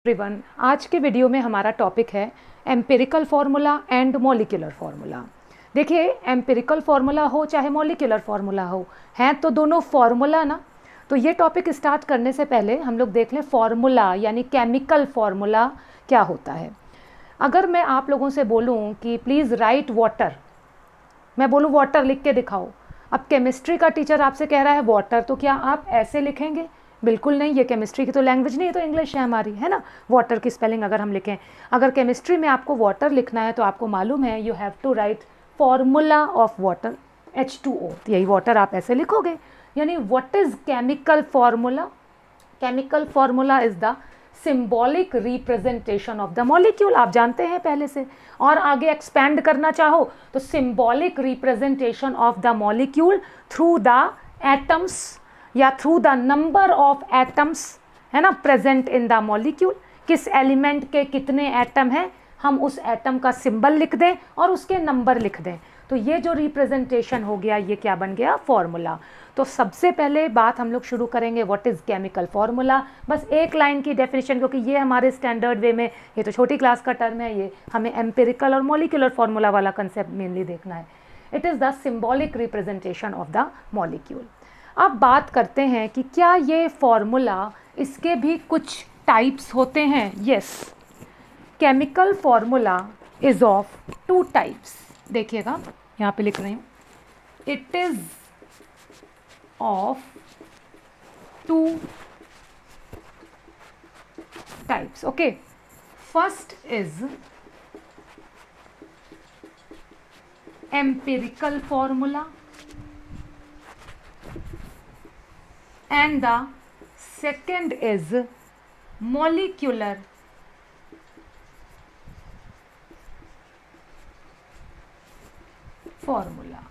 Everyone, आज के video में हमारा टॉपिक है empirical formula and molecular formula. देखिए, एम्पिरिकल फार्मूला हो चाहे मॉलिक्यूलर फार्मूला हो, हैं तो दोनों फार्मूला ना। तो ये टॉपिक स्टार्ट करने से पहले हम लोग देख लें फार्मूला यानी केमिकल फार्मूला क्या होता है। अगर मैं आप लोगों से बोलूँ कि प्लीज़ राइट वाटर, मैं बोलूँ वाटर लिख के दिखाओ। अब केमिस्ट्री का टीचर आपसे कह रहा है वाटर, तो क्या आप ऐसे लिखेंगे? बिल्कुल नहीं, ये केमिस्ट्री की तो लैंग्वेज नहीं है, तो इंग्लिश है हमारी, है ना। वाटर की स्पेलिंग अगर हम लिखें, अगर केमिस्ट्री में आपको वाटर लिखना है तो आपको मालूम है you have to write formula of water H2O। तो यही वाटर आप ऐसे लिखोगे। यानी what is chemical formula? Chemical formula is the symbolic representation of the molecule. आप जानते हैं पहले से, और आगे एक्सपैंड करना चाहो तो symbolic representation of the molecule through the atoms या through the number of atoms, है ना, प्रेजेंट इन द मॉलिक्यूल। किस एलिमेंट के कितने एटम हैं, हम उस एटम का सिंबल लिख दें और उसके नंबर लिख दें। तो ये जो रिप्रेजेंटेशन हो गया, ये क्या बन गया? फॉर्मूला। तो सबसे पहले बात हम लोग शुरू करेंगे व्हाट इज़ केमिकल फार्मूला। बस एक लाइन की डेफिनेशन, क्योंकि ये हमारे स्टैंडर्ड वे में, ये तो छोटी क्लास का टर्म है, ये हमें एम्पिरिकल और मॉलिक्यूलर फार्मूला वाला कंसेप्ट मेनली देखना है। It is the symbolic representation of the molecule. अब बात करते हैं कि क्या ये फॉर्मूला, इसके भी कुछ टाइप्स होते हैं। Yes, chemical formula is of 2 types. देखिएगा, यहाँ पे लिख रही हूँ, it is of 2 types. Okay, first is empirical formula and the second is molecular formula।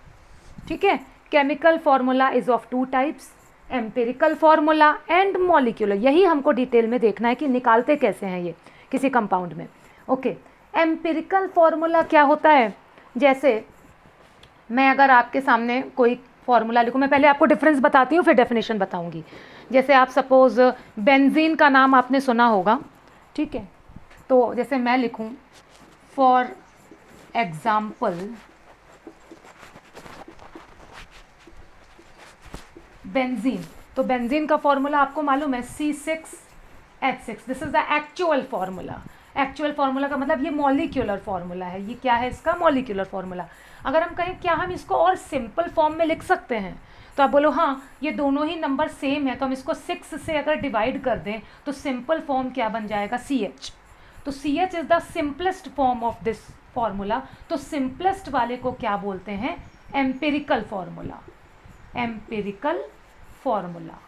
ठीक है, chemical formula is of 2 types, empirical formula and molecular. यही हमको डिटेल में देखना है कि निकालते कैसे हैं ये किसी कंपाउंड में। ओके, एम्पिरिकल फार्मूला क्या होता है? जैसे मैं अगर आपके सामने कोई फॉर्मूला लिखूँ, मैं पहले आपको डिफरेंस बताती हूँ फिर डेफिनेशन बताऊँगी। जैसे आप सपोज बेंजीन का नाम आपने सुना होगा, ठीक है, तो जैसे मैं लिखूँ फॉर एग्जाम्पल बेंजीन, तो बेंजीन का फॉर्मूला आपको मालूम है C6H6। This is the actual formula. Actual formula का मतलब ये मॉलिक्यूलर फार्मूला है। ये क्या है इसका? Molecular formula. अगर हम कहें क्या हम इसको और सिंपल फॉर्म में लिख सकते हैं, तो आप बोलो हाँ, ये दोनों ही नंबर सेम है, तो हम इसको 6 से अगर डिवाइड कर दें तो सिंपल फॉर्म क्या बन जाएगा? CH। तो CH is the simplest form of this formula. तो सिंपलेस्ट वाले को क्या बोलते हैं? Empirical formula. Empirical formula.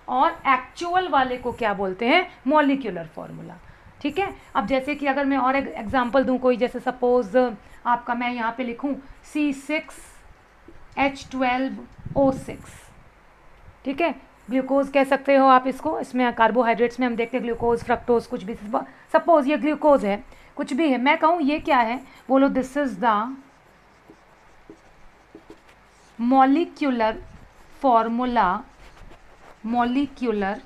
और एक्चुअल वाले को क्या बोलते हैं? Molecular formula. ठीक है, अब जैसे कि अगर मैं और एक एग्जांपल दूं कोई, जैसे सपोज आपका मैं यहाँ पे लिखूं C6H12O6, ठीक है, ग्लूकोज कह सकते हो आप इसको। इसमें कार्बोहाइड्रेट्स में हम देखते हैं ग्लूकोज, फ्रक्टोज, कुछ भी। सपोज ये ग्लूकोज है, कुछ भी है, मैं कहूँ ये क्या है, बोलो this is the molecular formula, molecular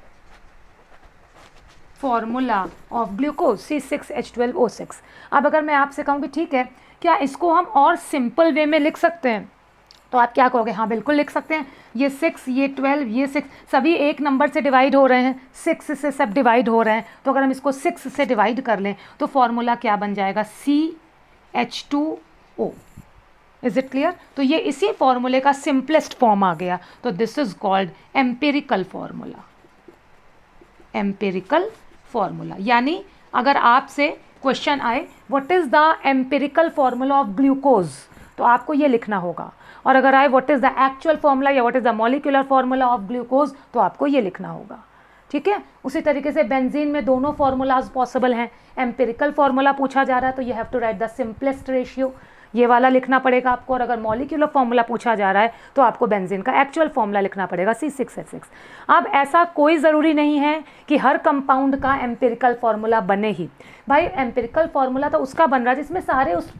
formula of glucose C6H12O6। अब अगर मैं आपसे कहूँ कि ठीक है, क्या इसको हम और सिंपल वे में लिख सकते हैं, तो आप क्या कहोगे? हाँ, बिल्कुल लिख सकते हैं। ये 6, ये 12, ये 6 सभी एक नंबर से डिवाइड हो रहे हैं, 6 से सब डिवाइड हो रहे हैं। तो अगर हम इसको 6 से डिवाइड कर लें तो फॉर्मूला क्या बन जाएगा? CH2O। Is it clear? तो ये इसी फॉर्मूले का सिंपलेस्ट फॉर्म आ गया। तो this is called empirical formula. Empirical formula यानी अगर आपसे क्वेश्चन आए what is the empirical formula of glucose, तो आपको ये लिखना होगा। और अगर आए what is the actual formula या what is the molecular formula of glucose, तो आपको ये लिखना होगा। ठीक है, उसी तरीके से बेंजीन में दोनों फॉर्मूलाज पॉसिबल हैं। एम्पिरिकल फॉर्मूला पूछा जा रहा है तो you have to write the simplest ratio, ये वाला लिखना पड़ेगा आपको। और अगर मॉलिक्यूलर फॉर्मूला पूछा जा रहा है तो आपको बेंजीन का एक्चुअल फॉर्मूला लिखना पड़ेगा C6H6। अब ऐसा कोई ज़रूरी नहीं है कि हर कंपाउंड का एम्पिरिकल फॉर्मूला बने ही। भाई, एम्पिरिकल फॉर्मूला तो उसका बन रहा है जिसमें सारे उस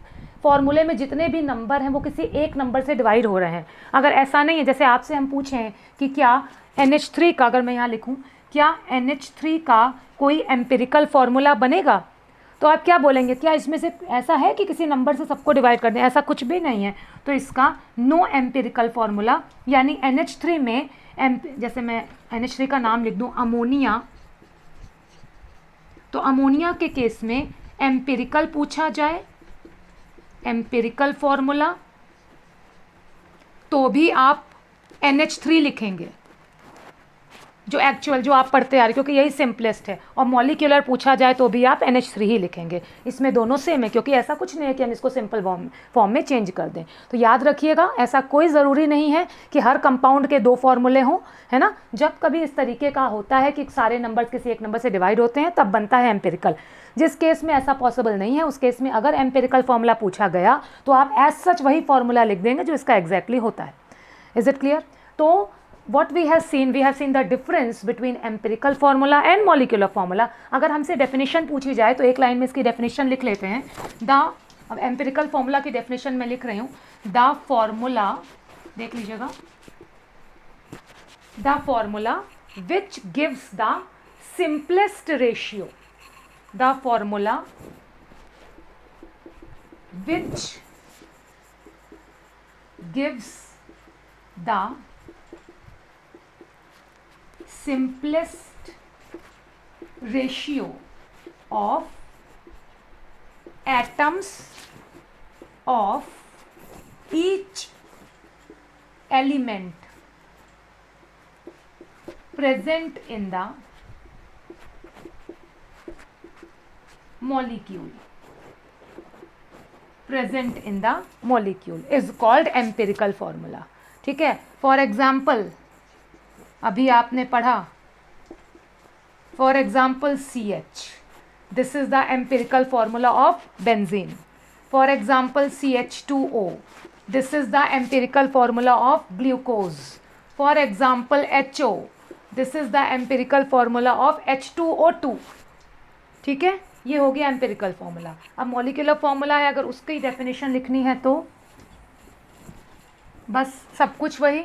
फॉर्मूले में जितने भी नंबर हैं वो किसी एक नंबर से डिवाइड हो रहे हैं। अगर ऐसा नहीं है, जैसे आपसे हम पूछें कि क्या NH3 का, अगर मैं यहाँ लिखूँ क्या NH3 का कोई एम्पिरिकल फॉर्मूला बनेगा? तो आप क्या बोलेंगे, क्या इसमें से ऐसा है कि किसी नंबर से सबको डिवाइड कर दें? ऐसा कुछ भी नहीं है। तो इसका नो एम्पिरिकल फॉर्मूला, यानी NH3 में जैसे मैं NH3 का नाम लिख दूं अमोनिया, तो अमोनिया के केस में एम्पिरिकल पूछा जाए, एम्पिरिकल फॉर्मूला, तो भी आप NH3 लिखेंगे, जो एक्चुअल जो आप पढ़ते आ रहे, क्योंकि यही सिंपलेस्ट है। और मॉलिक्यूलर पूछा जाए तो भी आप NH3 ही लिखेंगे। इसमें दोनों सेम है, क्योंकि ऐसा कुछ नहीं है कि हम इसको सिंपल फॉर्म में चेंज कर दें। तो याद रखिएगा, ऐसा कोई ज़रूरी नहीं है कि हर कंपाउंड के 2 फॉर्मूले हों, है ना। जब कभी इस तरीके का होता है कि सारे नंबर किसी एक नंबर से डिवाइड होते हैं, तब बनता है एम्पिरिकल। जिस केस में ऐसा पॉसिबल नहीं है, उस केस में अगर एम्पिरिकल फॉर्मूला पूछा गया तो आप एज सच वही फॉर्मूला लिख देंगे जो इसका एग्जैक्टली होता है। Is it clear? तो what we have seen the difference between empirical formula and molecular formula। अगर हमसे डेफिनेशन पूछी जाए तो एक लाइन में इसकी डेफिनेशन लिख लेते हैं। अब एम्पिरिकल फॉर्मूला की डेफिनेशन में लिख रही हूँ, द फॉर्मूला, देख लीजिएगा, the formula which gives the simplest ratio, the formula which gives the simplest ratio of atoms of each element present in the molecule, present in the molecule is called empirical formula। ठीक है। For example अभी आपने पढ़ा, for example CH, this is the empirical formula of benzene. For example CH2O, this is the empirical formula of glucose. For example HO, this is the empirical formula of H2O2। ठीक है, ये हो गया empirical formula. अब molecular formula है, अगर उसकी definition लिखनी है तो बस सब कुछ वही,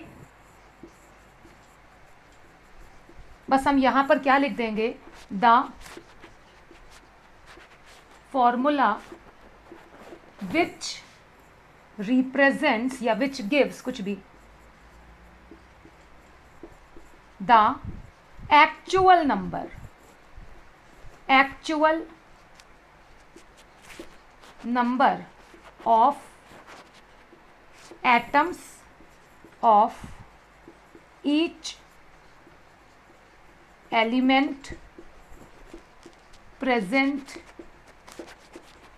बस हम यहाँ पर क्या लिख देंगे, द फॉर्मूला विच रिप्रेजेंट्स या विच गिव्स, कुछ भी, the actual number, actual number of atoms of each element present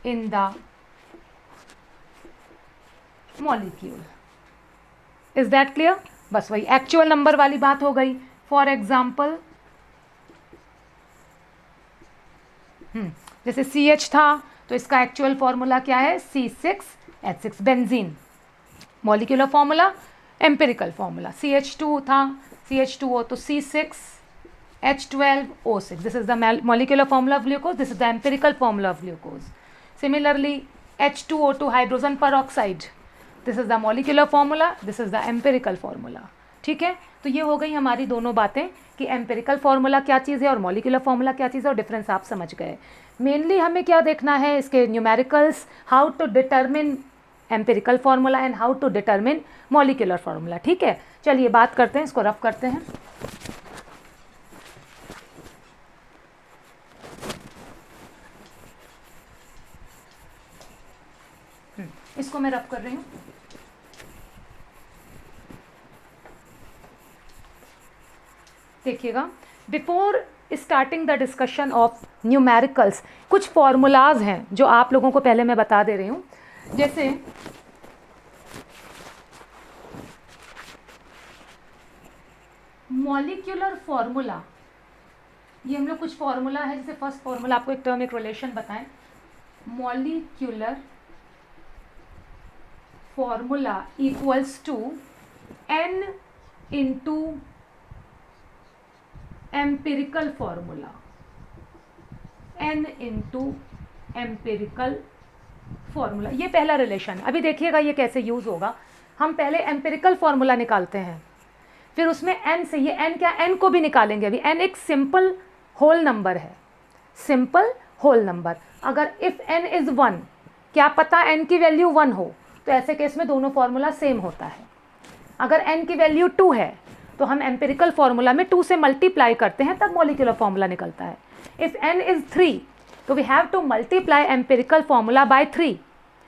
in the molecule। is that clear? बस वही एक्चुअल नंबर वाली बात हो गई। फॉर एग्जाम्पल जैसे CH था तो इसका एक्चुअल फॉर्मूला क्या है, C6H6 benzene. Molecular formula, empirical formula. CH2 था, CH2O, तो C6H12O6, this is the molecular formula of glucose, this is the empirical formula of glucose। Similarly H2O2 hydrogen peroxide, this is the molecular formula, this is the empirical formula। ठीक है, तो ये हो गई हमारी दोनों बातें कि एम्पिरिकल फार्मूला क्या चीज़ है और मॉलिक्यूलर फार्मूला क्या चीज़ है, और डिफरेंस आप समझ गए। मेनली हमें क्या देखना है, इसके numericals, how to determine empirical formula and how to determine molecular formula. ठीक है, चलिए बात करते हैं, इसको रफ करते हैं। इसको मैं रफ कर रही हूँ। देखिएगा, before starting the discussion of numericals, कुछ फॉर्मूलाज हैं जो आप लोगों को पहले मैं बता दे रही हूँ। जैसे मॉलिक्यूलर फॉर्मूला, ये हम लोग कुछ फॉर्मूला है। जैसे फर्स्ट फॉर्मूला आपको एक टर्म, एक रिलेशन बताएं। Molecular formula equals to n into empirical formula, n into empirical formula. ये पहला रिलेशन। अभी देखिएगा ये कैसे यूज़ होगा। हम पहले एम्पिरिकल फॉर्मूला निकालते हैं, फिर उसमें n से, ये n क्या, n को भी निकालेंगे अभी। n एक सिंपल होल नंबर है, सिंपल होल नंबर। अगर इफ़ n इज़ 1, क्या पता n की वैल्यू 1 हो, तो ऐसे केस में दोनों फार्मूला सेम होता है। अगर n की वैल्यू 2 है तो हम एम्पिरिकल फार्मूला में 2 से मल्टीप्लाई करते हैं, तब मॉलिक्यूलर फार्मूला निकलता है। इफ़ n इज़ 3 तो we have to multiply empirical formula by 3,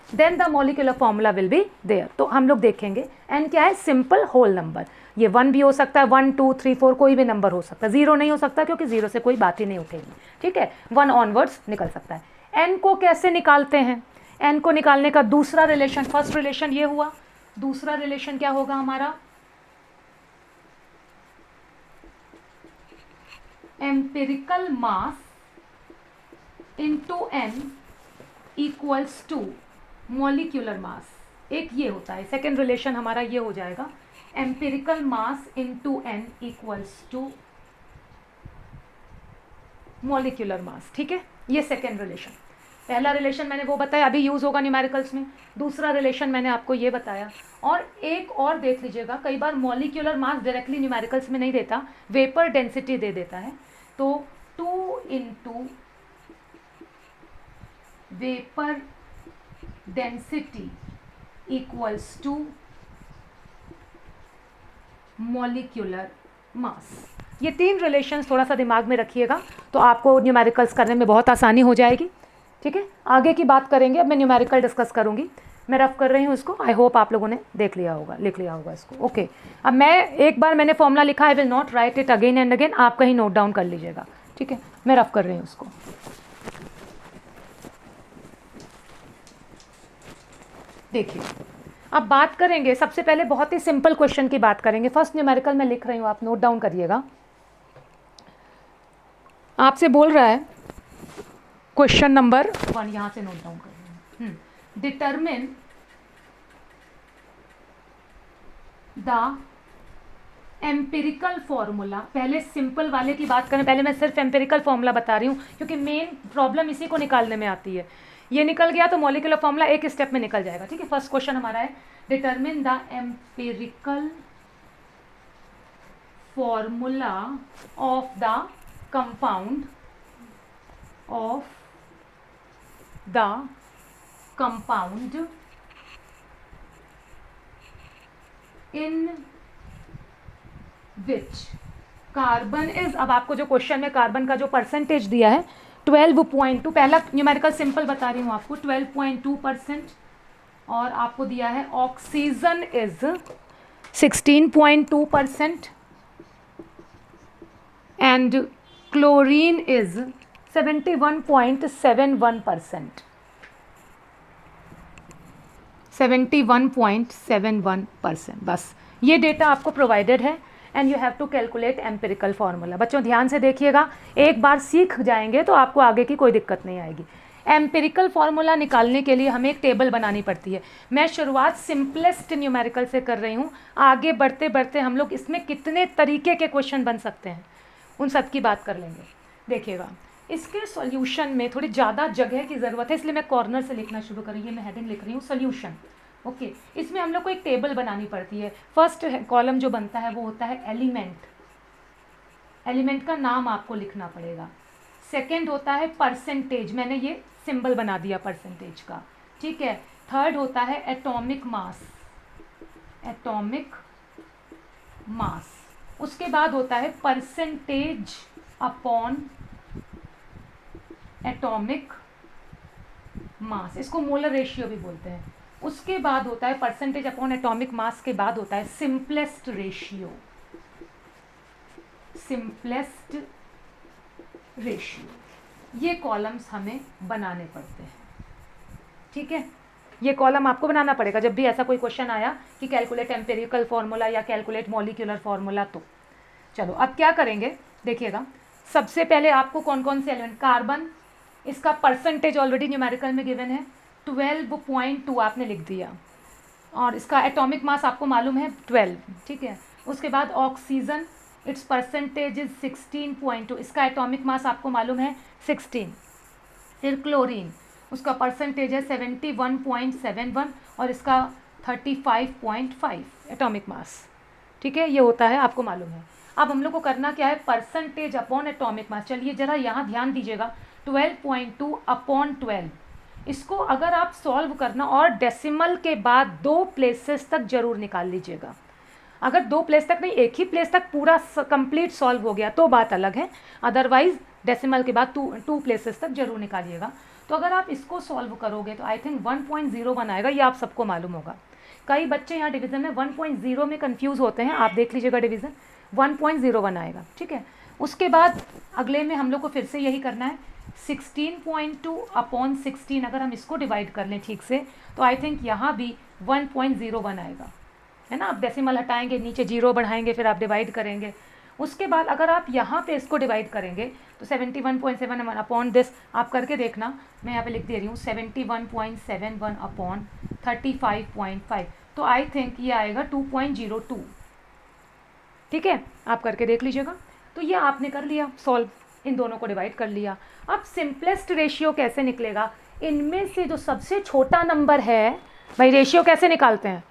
then the molecular formula will be there. तो हम लोग देखेंगे n क्या है, सिंपल होल नंबर। ये 1 भी हो सकता है, 1 2 3 4 कोई भी नंबर हो सकता है, 0 नहीं हो सकता क्योंकि 0 से कोई बात ही नहीं उठेगी, ठीक है। 1 ऑनवर्ड्स निकल सकता है। n को कैसे निकालते हैं, n को निकालने का दूसरा रिलेशन, फर्स्ट रिलेशन ये हुआ, दूसरा रिलेशन क्या होगा हमारा, empirical mass into n equals to molecular mass. एक ये होता है, सेकेंड रिलेशन हमारा ये हो जाएगा, empirical mass into n equals to molecular mass, ठीक है। ये सेकेंड रिलेशन। पहला रिलेशन मैंने वो बताया, अभी यूज़ होगा न्यूमेरिकल्स में। दूसरा रिलेशन मैंने आपको ये बताया। और एक और देख लीजिएगा, कई बार मॉलिक्यूलर मास डायरेक्टली न्यूमेरिकल्स में नहीं देता, वेपर डेंसिटी दे देता है। तो 2 into vapour density equals to molecular mass. ये 3 रिलेशंस थोड़ा सा दिमाग में रखिएगा, तो आपको न्यूमेरिकल्स करने में बहुत आसानी हो जाएगी, ठीक है। आगे की बात करेंगे, अब मैं न्यूमेरिकल डिस्कस करूंगी। मैं रफ कर रही हूँ इसको, आई होप आप लोगों ने देख लिया होगा, लिख लिया होगा इसको, ओके। अब मैं एक बार मैंने फॉर्मूला लिखा, I will not right it again and again, आप कहीं नोट डाउन कर लीजिएगा, ठीक है। मैं रफ कर रही हूँ उसको। देखिए, अब बात करेंगे, सबसे पहले बहुत ही सिंपल क्वेश्चन की बात करेंगे। फर्स्ट न्यूमेरिकल मैं लिख रही हूँ, आप नोट डाउन करिएगा। आपसे बोल रहा है क्वेश्चन नंबर 1, यहाँ से नोट डाउन कर रही हूँ, डिटरमिन द एम्पिरिकल फॉर्मूला। पहले सिंपल वाले की बात करें, पहले मैं सिर्फ एम्पिरिकल फॉर्मूला बता रही हूँ क्योंकि मेन प्रॉब्लम इसी को निकालने में आती है। ये निकल गया तो मॉलिक्यूलर फॉर्मूला एक स्टेप में निकल जाएगा, ठीक है। फर्स्ट क्वेश्चन हमारा है, determine the empirical formula of the compound in which carbon is. अब आपको जो क्वेश्चन में कार्बन का जो परसेंटेज दिया है 12.2, पहला न्यूमेरिकल सिंपल बता रही हूँ आपको, 12.2%, और आपको दिया है oxygen is 16.2% and chlorine is 71.71%। 71.71%, बस ये डेटा आपको प्रोवाइडेड है and you have to calculate empirical formula. बच्चों ध्यान से देखिएगा, एक बार सीख जाएंगे तो आपको आगे की कोई दिक्कत नहीं आएगी। एम्पिरिकल फार्मूला निकालने के लिए हमें एक टेबल बनानी पड़ती है। मैं शुरुआत सिंपलेस्ट न्यूमेरिकल से कर रही हूँ, आगे बढ़ते बढ़ते हम लोग इसमें कितने तरीके के क्वेश्चन बन सकते हैं उन सब की बात कर लेंगे। देखिएगा, इसके सॉल्यूशन में थोड़ी ज़्यादा जगह की ज़रूरत है, इसलिए मैं कॉर्नर से लिखना शुरू कर रही हूँ। मैं हेडिंग लिख रही हूँ सॉल्यूशन, ओके। इसमें हम लोग को एक टेबल बनानी पड़ती है। फर्स्ट कॉलम जो बनता है वो होता है एलिमेंट, एलिमेंट का नाम आपको लिखना पड़ेगा। सेकंड होता है परसेंटेज, मैंने ये सिंबल बना दिया परसेंटेज का, ठीक है। थर्ड होता है एटॉमिक मास, एटॉमिक मास। उसके बाद होता है परसेंटेज अपॉन एटॉमिक मास, इसको मोलर रेशियो भी बोलते हैं। उसके बाद होता है परसेंटेज अपॉन एटॉमिक मास के बाद होता है सिंपलेस्ट रेशियो, सिंपलेस्ट रेशियो। ये कॉलम्स हमें बनाने पड़ते हैं, ठीक है। ये कॉलम आपको बनाना पड़ेगा जब भी ऐसा कोई क्वेश्चन आया कि कैलकुलेट एम्पिरिकल फार्मूला या कैलकुलेट मॉलिक्यूलर फार्मूला। तो चलो अब क्या करेंगे, देखिएगा। सबसे पहले आपको कौन कौन से एलिमेंट, कार्बन, इसका परसेंटेज ऑलरेडी न्यूमेरिकल में गिवन है 12.2 आपने लिख दिया, और इसका एटॉमिक मास आपको मालूम है 12, ठीक है। उसके बाद ऑक्सीजन, इट्स परसेंटेज इज 16.2, इसका एटॉमिक मास आपको मालूम है 16। फिर क्लोरीन, उसका परसेंटेज है 71.71 और इसका 35.5 एटॉमिक मास, ठीक है, ये होता है, आपको मालूम है। अब हम लोग को करना क्या है, परसेंटेज अपॉन एटॉमिक मास। चलिए ज़रा यहाँ ध्यान दीजिएगा, 12.2 अपॉन 12, इसको अगर आप सॉल्व करना और डेसिमल के बाद 2 प्लेसेस तक जरूर निकाल लीजिएगा। अगर 2 प्लेस तक नहीं, एक ही प्लेस तक पूरा कंप्लीट सॉल्व हो गया तो बात अलग है, अदरवाइज डेसिमल के बाद 2 प्लेसेस तक जरूर निकालिएगा। तो अगर आप इसको सॉल्व करोगे तो आई थिंक 1.01 आएगा, ये आप सबको मालूम होगा। कई बच्चे यहाँ डिवीज़न में 1.0 में कंफ्यूज होते हैं, आप देख लीजिएगा डिवीज़न 1.01 आएगा, ठीक है। उसके बाद अगले में हम लोग को फिर से यही करना है, 16.2 अपॉन 16, अगर हम इसको डिवाइड कर लें ठीक से तो आई थिंक यहाँ भी 1.01 आएगा, है ना। आप डेसिमल हटाएंगे, नीचे 0 बढ़ाएंगे, फिर आप डिवाइड करेंगे। उसके बाद अगर आप यहाँ पे इसको डिवाइड करेंगे तो 71.71 अपॉन दिस, आप करके देखना, मैं यहाँ पे लिख दे रही हूँ 71.71 अपॉन 35.5, तो आई थिंक ये आएगा 2.02, ठीक है। आप करके देख लीजिएगा। तो ये आपने कर लिया सॉल्व, इन दोनों को डिवाइड कर लिया। अब सिंपलेस्ट रेशियो कैसे निकलेगा, इनमें से जो सबसे छोटा नंबर है, भाई रेशियो कैसे निकालते हैं,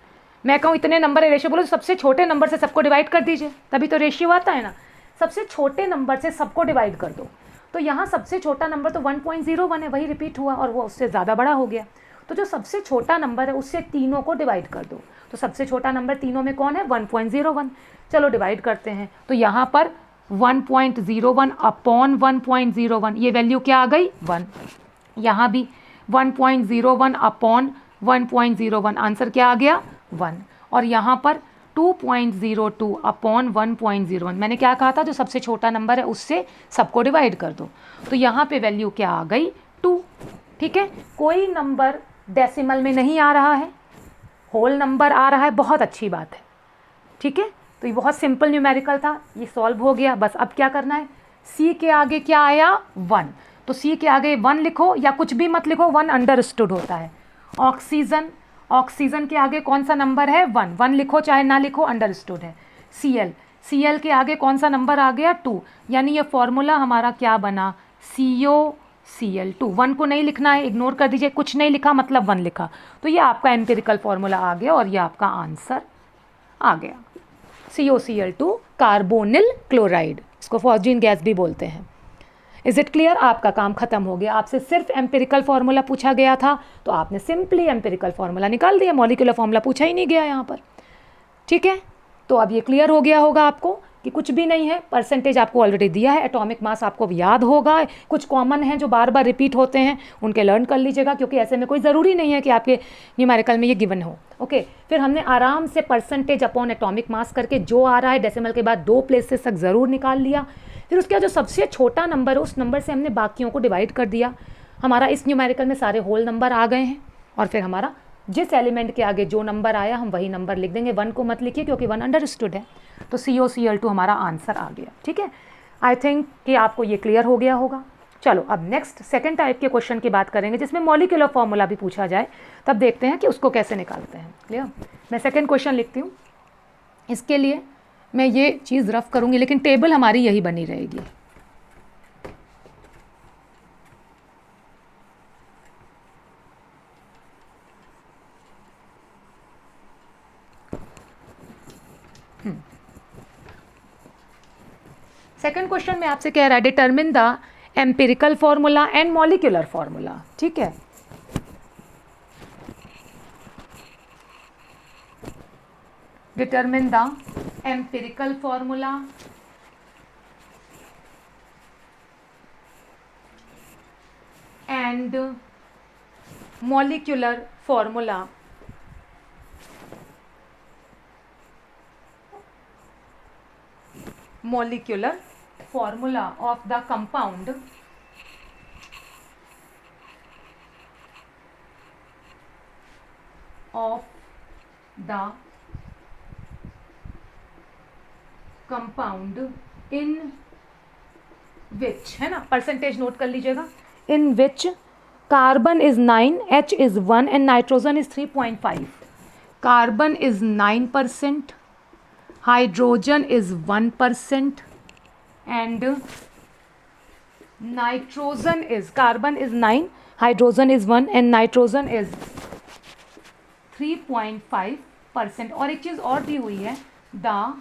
मैं कहूँ इतने नंबर है रेशियो, बोलो सबसे छोटे नंबर से सबको डिवाइड कर दीजिए, तभी तो रेशियो आता है ना। सबसे छोटे नंबर से सबको डिवाइड कर दो, तो यहाँ सबसे छोटा नंबर तो 1.01 है, वही रिपीट हुआ और वो उससे ज़्यादा बड़ा हो गया। तो जो सबसे छोटा नंबर है उससे तीनों को डिवाइड कर दो, तो सबसे छोटा नंबर तीनों में कौन है, 1.01। चलो डिवाइड करते हैं, तो यहाँ पर 1.01 अपॉन 1.01, ये वैल्यू क्या आ गई, 1। यहाँ भी 1.01 अपॉन 1.01, आंसर क्या आ गया, 1। और यहाँ पर 2.02 अपॉन 1.01, मैंने क्या कहा था, जो सबसे छोटा नंबर है उससे सबको डिवाइड कर दो, तो यहाँ पे वैल्यू क्या आ गई, 2, ठीक है। कोई नंबर डेसिमल में नहीं आ रहा है, होल नंबर आ रहा है, बहुत अच्छी बात है, ठीक है। तो ये बहुत सिंपल न्यूमेरिकल था, ये सॉल्व हो गया। बस अब क्या करना है, सी के आगे क्या आया, 1, तो सी के आगे 1 लिखो या कुछ भी मत लिखो, 1 अंडरस्टूड होता है। ऑक्सीजन, ऑक्सीजन के आगे कौन सा नंबर है, 1, 1 लिखो चाहे ना लिखो, अंडरस्टूड है। Cl, Cl के आगे कौन सा नंबर आ गया, 2, यानी ये फॉर्मूला हमारा क्या बना, COCl2। 1 को नहीं लिखना है, इग्नोर कर दीजिए, कुछ नहीं लिखा मतलब 1 लिखा, तो ये आपका एम्पिरिकल फॉर्मूला आ गया और ये आपका आंसर आ गया, COCl2 कार्बोनिल क्लोराइड, इसको फॉस्जीन गैस भी बोलते हैं। इज़ इट क्लियर, आपका काम खत्म हो गया। आपसे सिर्फ एम्पिरिकल फार्मूला पूछा गया था तो आपने सिंपली एम्पिरिकल फार्मूला निकाल दिया, मॉलिक्यूलर फार्मूला पूछा ही नहीं गया यहाँ पर, ठीक है। तो अब ये क्लियर हो गया होगा आपको कि कुछ भी नहीं है, परसेंटेज आपको ऑलरेडी दिया है, एटॉमिक मास आपको याद होगा, कुछ कॉमन हैं जो बार बार रिपीट होते हैं उनके लर्न कर लीजिएगा, क्योंकि ऐसे में कोई ज़रूरी नहीं है कि आपके न्यूमेरिकल में ये गिवन हो, ओके। फिर हमने आराम से परसेंटेज अपॉन एटॉमिक मास करके जो आ रहा है डेसिमल के बाद 2 प्लेसेस तक ज़रूर निकाल लिया। फिर उसके बाद जो सबसे छोटा नंबर है उस नंबर से हमने बाकियों को डिवाइड कर दिया। हमारा इस न्यूमेरिकल में सारे होल नंबर आ गए हैं और फिर हमारा जिस एलिमेंट के आगे जो नंबर आया हम वही नंबर लिख देंगे, 1 को मत लिखिए क्योंकि 1 अंडरस्टूड है। तो COCl2 हमारा आंसर आ गया, ठीक है। आई थिंक कि आपको ये क्लियर हो गया होगा। चलो अब नेक्स्ट सेकंड टाइप के क्वेश्चन की बात करेंगे जिसमें मॉलिक्यूलर फॉर्मूला भी पूछा जाए, तब देखते हैं कि उसको कैसे निकालते हैं। क्लियर, मैं सेकंड क्वेश्चन लिखती हूँ, इसके लिए मैं ये चीज़ रफ करूँगी लेकिन टेबल हमारी यही बनी रहेगी। सेकंड क्वेश्चन में आपसे कह रहा है determine the empirical formula and molecular formula, ठीक है। Determine the empirical formula and molecular formula of the compound in which, है ना, परसेंटेज नोट कर लीजिएगा, in which carbon is 9, H is 1 and nitrogen is 3.5। Carbon is 9%, hydrogen is 1% and nitrogen is, carbon is 9, hydrogen is 1 and nitrogen is 3.5%। और एक चीज़ और दी हुई है, the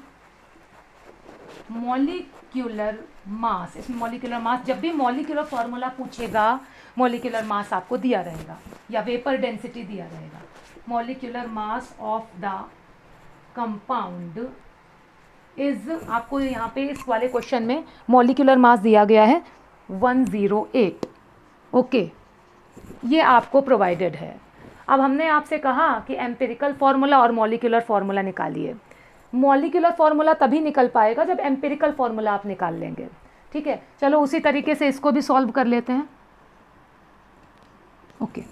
molecular mass, इसमें मॉलिक्यूलर मास, जब भी मॉलिक्यूलर फॉर्मूला पूछेगा मॉलिक्यूलर मास आपको दिया रहेगा या वेपर डेंसिटी दिया रहेगा। Molecular mass of the compound is, आपको यहाँ पे इस वाले क्वेश्चन में मॉलिक्यूलर मास दिया गया है 108। ओके, ये आपको प्रोवाइडेड है। अब हमने आपसे कहा कि एम्पिरिकल फार्मूला और मॉलिक्यूलर फार्मूला निकालिए। मॉलिक्यूलर फार्मूला तभी निकल पाएगा जब एम्पिरिकल फार्मूला आप निकाल लेंगे। ठीक है, चलो उसी तरीके से इसको भी सॉल्व कर लेते हैं। ओके,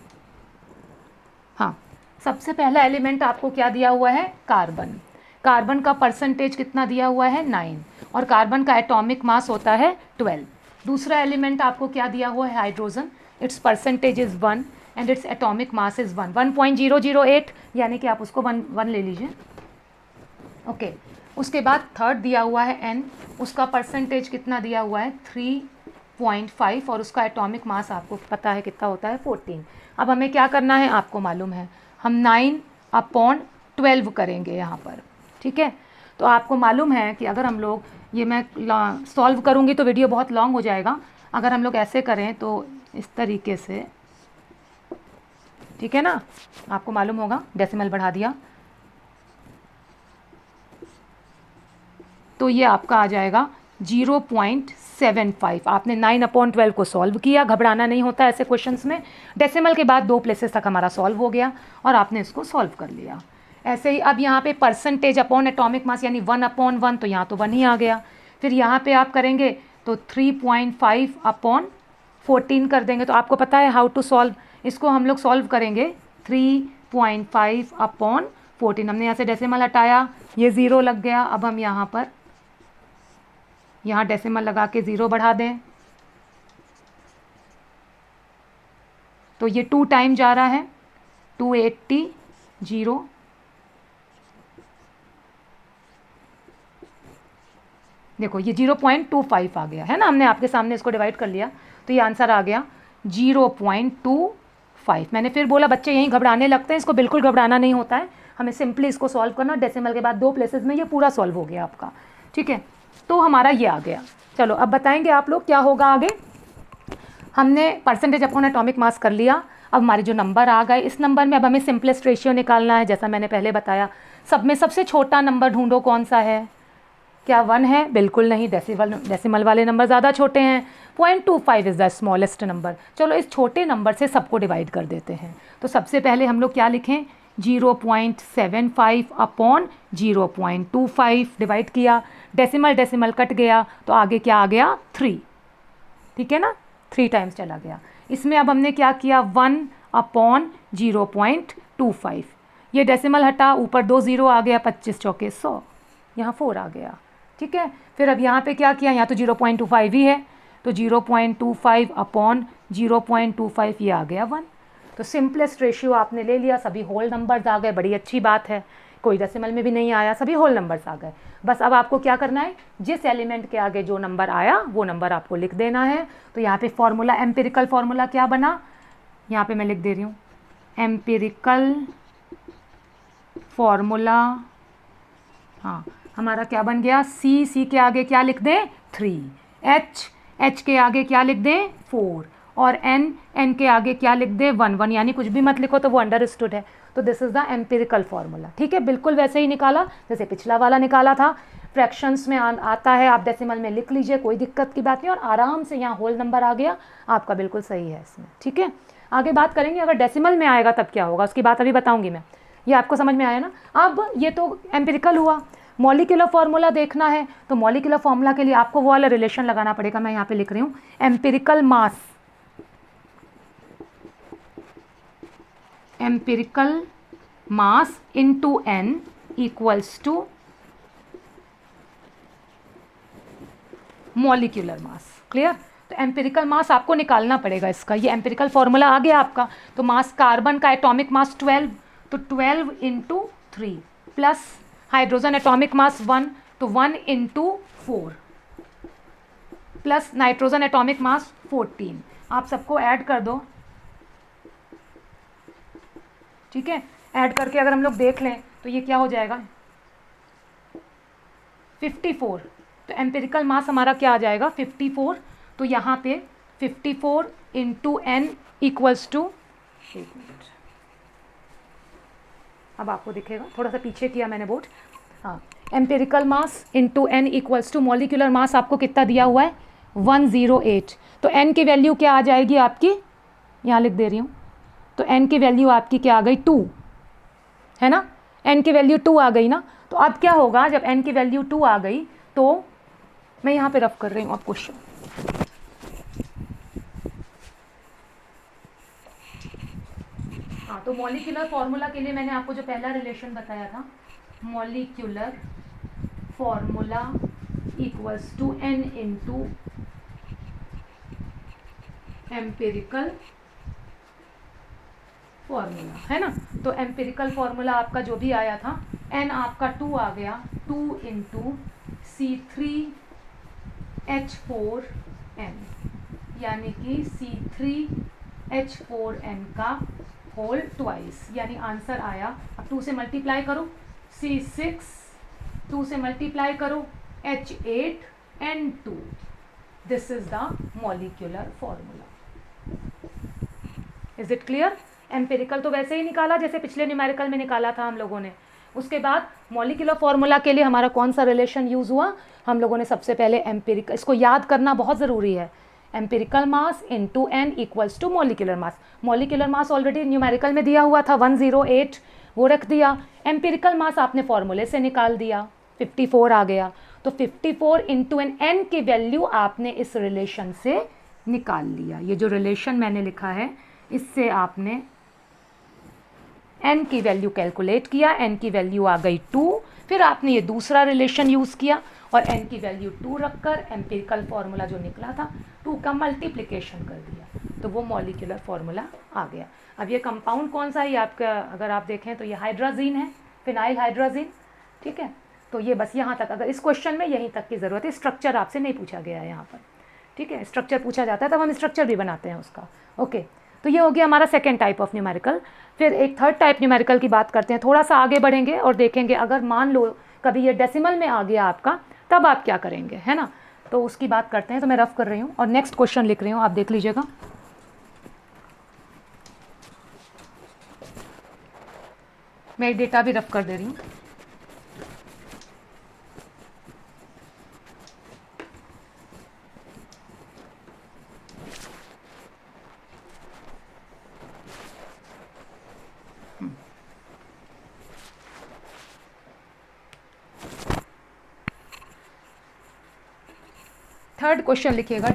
हाँ, सबसे पहला एलिमेंट आपको क्या दिया हुआ है? कार्बन। कार्बन का परसेंटेज कितना दिया हुआ है? 9, और कार्बन का एटॉमिक मास होता है 12। दूसरा एलिमेंट आपको क्या दिया हुआ है? Hydrogen. It's percentage is 1 and its atomic mass is 1.008, यानी कि आप उसको 1 ले लीजिए। ओके, उसके बाद थर्ड दिया हुआ है N, उसका परसेंटेज कितना दिया हुआ है? 3.5, और उसका एटॉमिक मास आपको पता है कितना होता है? 14। अब हमें क्या करना है? आपको मालूम है, हम 9/12 करेंगे यहाँ पर। ठीक है, तो आपको मालूम है कि अगर हम लोग, ये मैं सॉल्व करूँगी तो वीडियो बहुत लॉन्ग हो जाएगा, अगर हम लोग ऐसे करें तो इस तरीके से, ठीक है ना, आपको मालूम होगा, डेसिमल बढ़ा दिया तो ये आपका आ जाएगा 0.75। आपने 9/12 को सॉल्व किया, घबराना नहीं होता ऐसे क्वेश्चंस में। डेसिमल के बाद 2 प्लेसेस तक हमारा सॉल्व हो गया और आपने इसको सॉल्व कर लिया। ऐसे ही अब यहाँ पे परसेंटेज अपॉन एटॉमिक मास यानी 1/1, तो यहाँ तो 1 ही आ गया। फिर यहाँ पे आप करेंगे तो 3.5/14 कर देंगे। तो आपको पता है हाउ टू सॉल्व, इसको हम लोग सॉल्व करेंगे 3.5/14। हमने यहाँ से डेसिमल हटाया, ये 0 लग गया। अब हम यहाँ पर यहाँ डेसिमल लगा के 0 बढ़ा दें तो ये 2 टाइम जा रहा है, 280 0, देखो ये 0.25 आ गया है ना, हमने आपके सामने इसको डिवाइड कर लिया तो ये आंसर आ गया 0.25। मैंने फिर बोला बच्चे यहीं घबराने लगते हैं, इसको बिल्कुल घबराना नहीं होता है, हमें सिंपली इसको सॉल्व करना। डेसिमल के बाद 2 प्लेसेस में ये पूरा सॉल्व हो गया आपका। ठीक है, तो हमारा ये आ गया। चलो अब बताएंगे आप लोग क्या होगा आगे। हमने परसेंटेज अपॉन एटॉमिक मास कर लिया। अब हमारे जो नंबर आ गए, इस नंबर में अब हमें सिंपलेस्ट रेशियो निकालना है। जैसा मैंने पहले बताया, सब में सबसे छोटा नंबर ढूंढो, कौन सा है? क्या 1 है? बिल्कुल नहीं, डेसिमल वाले नंबर ज़्यादा छोटे हैं। 0.25 इज़ द स्मॉलेस्ट नंबर। चलो इस छोटे नंबर से सबको डिवाइड कर देते हैं। तो सबसे पहले हम लोग क्या लिखें? 0.75/0.25 डिवाइड किया, डेसिमल कट गया तो आगे क्या आ गया? 3। ठीक है ना, 3 टाइम्स चला गया। इसमें अब हमने क्या किया? 1/0.25, ये डेसिमल हटा, ऊपर 2 0 आ गया, 25 चौके 100, यहाँ 4 आ गया। ठीक है, फिर अब यहाँ पे क्या किया? यहाँ तो 0.25 ही है, तो 0.25/0.25 ये आ गया 1। तो सिंपलेस्ट रेशियो आपने ले लिया, सभी होल नंबर्स आ गए, बड़ी अच्छी बात है, कोई डेसिमल में भी नहीं आया, सभी होल नंबर्स आ गए। बस अब आपको क्या करना है? जिस एलिमेंट के आगे जो नंबर आया वो नंबर आपको लिख देना है। तो यहाँ पे फॉर्मूला, एम्पिरिकल फॉर्मूला क्या बना? यहाँ पे मैं लिख दे रही हूँ, एम्पिरिकल फॉर्मूला, हाँ, हमारा क्या बन गया? सी के आगे क्या लिख दें? 3, एच के आगे क्या लिख दें? 4, और एन के आगे क्या लिख दें? 1 यानी कुछ भी मत लिखो तो वो अंडरस्टूड है। तो this is the empirical formula. ठीक है, बिल्कुल वैसे ही निकाला जैसे पिछला वाला निकाला था। फ्रैक्शंस में आता है, आप डेसिमल में लिख लीजिए, कोई दिक्कत की बात नहीं, और आराम से यहाँ होल नंबर आ गया आपका, बिल्कुल सही है इसमें। ठीक है, आगे बात करेंगे अगर डेसिमल में आएगा तब क्या होगा, उसकी बात अभी बताऊँगी मैं। ये आपको समझ में आया ना? अब ये तो एम्पिरिकल हुआ। मॉलिक्यूलर फार्मूला देखना है तो मॉलिक्यूलर फार्मूला के लिए आपको वो वाला रिलेशन लगाना पड़ेगा। मैं यहाँ पे लिख रही हूँ empirical mass into n equals to molecular mass. Clear? तो एम्पिरिकल मास आपको निकालना पड़ेगा इसका। ये एम्पिरिकल फार्मूला आ गया आपका। तो मास, कार्बन का एटॉमिक मास 12, तो 12 × 3, प्लस हाइड्रोजन एटॉमिक मास 1, तो 1 × 4, प्लस नाइट्रोजन एटॉमिक मास 14। आप सबको ऐड कर दो। ठीक है, ऐड करके अगर हम लोग देख लें तो ये क्या हो जाएगा? 54, तो एम्पिरिकल मास हमारा क्या आ जाएगा 54। तो यहाँ पे 54 इंटू n इक्वल्स टू, एक मिनट अब आपको दिखेगा, थोड़ा सा पीछे किया मैंने बोर्ड, हाँ, empirical mass into n equals to molecular mass आपको कितना दिया हुआ है 108। तो n की वैल्यू क्या आ जाएगी आपकी, यहाँ लिख दे रही हूँ, तो n की वैल्यू आपकी क्या आ गई 2, है ना, n की वैल्यू 2 आ गई ना। तो अब क्या होगा जब n की वैल्यू 2 आ गई, तो मैं यहाँ पे रफ कर रही हूँ अब क्वेश्चन, हाँ, तो मॉलिक्यूलर फॉर्मूला के लिए मैंने आपको जो पहला रिलेशन बताया था, molecular formula equals to n into empirical formula, है ना। तो एम्पिरिकल फॉर्मूला आपका जो भी आया था, n आपका 2 आ गया, 2 इंटू C3H4n, यानी कि C3H4n का होल ट्वाइस, यानी आंसर आया, अब 2 से मल्टीप्लाई करो, C6, 2 से मल्टीप्लाई करो H8N2, this is the molecular formula. Is it clear. Empirical तो वैसे ही निकाला जैसे पिछले न्यूमेरिकल में निकाला था हम लोगों ने। उसके बाद मॉलिक्यूलर फॉर्मूला के लिए हमारा कौन सा रिलेशन यूज़ हुआ, हम लोगों ने सबसे पहले एम्पिरिकल, इसको याद करना बहुत ज़रूरी है, empirical mass into n equals to molecular mass. Molecular mass already numerical में दिया हुआ था 108, वो रख दिया। एम्पिरिकल मास आपने फॉर्मूले से निकाल दिया, 54 आ गया, तो 54 इंटू n की वैल्यू आपने इस रिलेशन से निकाल लिया। ये जो रिलेशन मैंने लिखा है इससे आपने n की वैल्यू कैलकुलेट किया, n की वैल्यू आ गई 2, फिर आपने ये दूसरा रिलेशन यूज़ किया और n की वैल्यू 2 रखकर एम्पिरिकल फार्मूला जो निकला था 2 का मल्टीप्लिकेशन कर दिया, तो वो मॉलिक्यूलर फार्मूला आ गया। अब ये कंपाउंड कौन सा है, ये आपका अगर आप देखें तो ये हाइड्राजीन है, फिनाइल हाइड्राजीन, ठीक है। तो ये बस यहाँ तक, अगर इस क्वेश्चन में यहीं तक की ज़रूरत है, स्ट्रक्चर आपसे नहीं पूछा गया है यहाँ पर, ठीक है। स्ट्रक्चर पूछा जाता है तब हम स्ट्रक्चर भी बनाते हैं उसका, ओके। तो ये हो गया हमारा सेकेंड टाइप ऑफ न्यूमेरिकल। फिर एक थर्ड टाइप न्यूमेरिकल की बात करते हैं, थोड़ा सा आगे बढ़ेंगे और देखेंगे अगर मान लो कभी ये डेसिमल में आ गया आपका, तब आप क्या करेंगे, है ना। तो उसकी बात करते हैं। तो मैं रफ कर रही हूँ और नेक्स्ट क्वेश्चन लिख रही हूँ, आप देख लीजिएगा। मैं डेटा भी रफ कर दे रही हूँ। थर्ड क्वेश्चन लिखिएगा,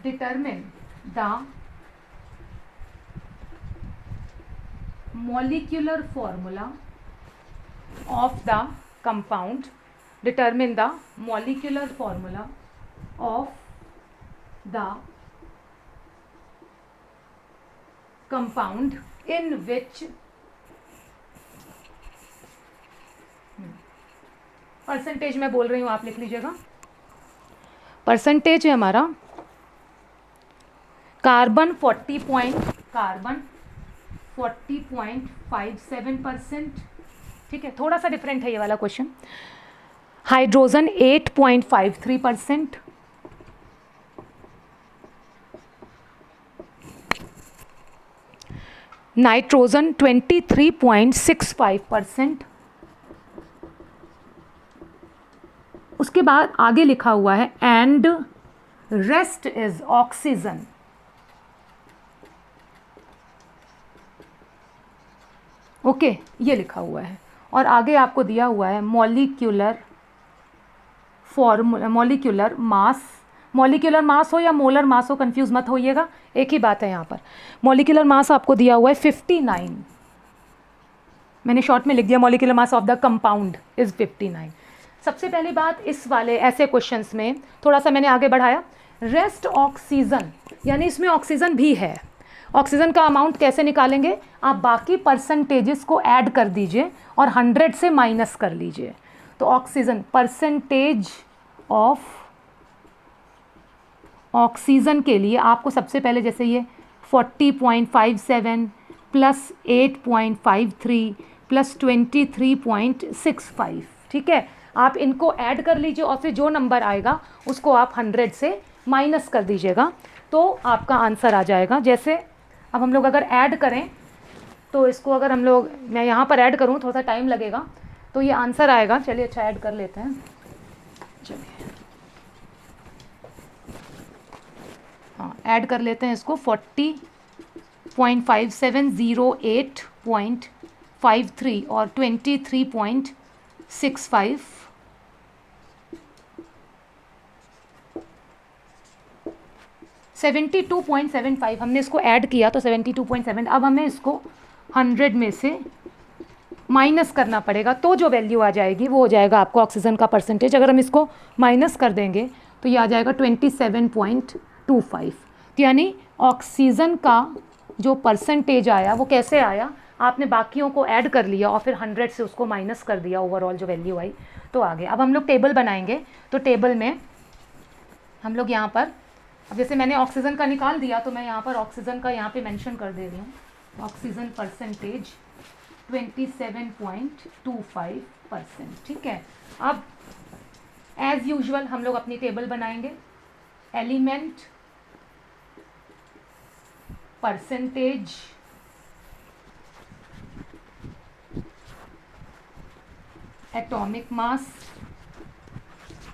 determine the molecular formula of the compound, determine the molecular formula of the compound in which percentage मैं बोल रही हूँ, आप लिख लीजिएगा। परसेंटेज है हमारा कार्बन 40.57%, ठीक है। थोड़ा सा डिफरेंट है ये वाला क्वेश्चन। Hydrogen 8.53%, nitrogen 23.65%। उसके बाद आगे लिखा हुआ है and rest is oxygen, okay, ये लिखा हुआ है। और आगे आपको दिया हुआ है मॉलिक्यूलर मास। मॉलिक्यूलर मास हो या मोलर मास हो, कंफ्यूज मत होइएगा, एक ही बात है यहाँ पर। मॉलिक्यूलर मास आपको दिया हुआ है 59, मैंने शॉर्ट में लिख दिया molecular mass of the compound is 59। सबसे पहली बात, इस वाले ऐसे क्वेश्चंस में थोड़ा सा मैंने आगे बढ़ाया, रेस्ट ऑक्सीजन, यानी इसमें ऑक्सीजन भी है। ऑक्सीजन का अमाउंट कैसे निकालेंगे, आप बाकी परसेंटेजेस को ऐड कर दीजिए और 100 से माइनस कर लीजिए। तो ऑक्सीजन, परसेंटेज ऑफ ऑक्सीजन के लिए आपको सबसे पहले जैसे ये 40.57 प्लस 8.53 प्लस 23.65, ठीक है। आप इनको ऐड कर लीजिए और फिर जो नंबर आएगा उसको आप 100 से माइनस कर दीजिएगा तो आपका आंसर आ जाएगा। जैसे अब हम लोग अगर ऐड करें तो इसको अगर हम लोग, मैं यहाँ पर ऐड करूँ, थोड़ा सा टाइम लगेगा, तो ये आंसर आएगा। चलिए अच्छा ऐड कर लेते हैं, चलिए हाँ ऐड कर लेते हैं इसको। 40.5708.53 और 23.65, 72.75 हमने इसको ऐड किया तो 72.7। अब हमें इसको 100 में से माइनस करना पड़ेगा तो जो वैल्यू आ जाएगी वो हो जाएगा आपको ऑक्सीजन का परसेंटेज। अगर हम इसको माइनस कर देंगे तो ये आ जाएगा 27.25। तो यानी ऑक्सीजन का जो परसेंटेज आया वो कैसे आया, आपने बाकियों को ऐड कर लिया और फिर 100 से उसको माइनस कर दिया, ओवरऑल जो वैल्यू आई तो आ गया। अब हम लोग टेबल बनाएंगे, तो टेबल में हम लोग यहाँ पर, अब जैसे मैंने ऑक्सीजन का निकाल दिया तो मैं यहाँ पर ऑक्सीजन का यहाँ पे मेंशन कर दे रही हूँ। ऑक्सीजन परसेंटेज 27.25%, ठीक है। अब एज यूजुअल हम लोग अपनी टेबल बनाएंगे। Element, percentage, atomic mass,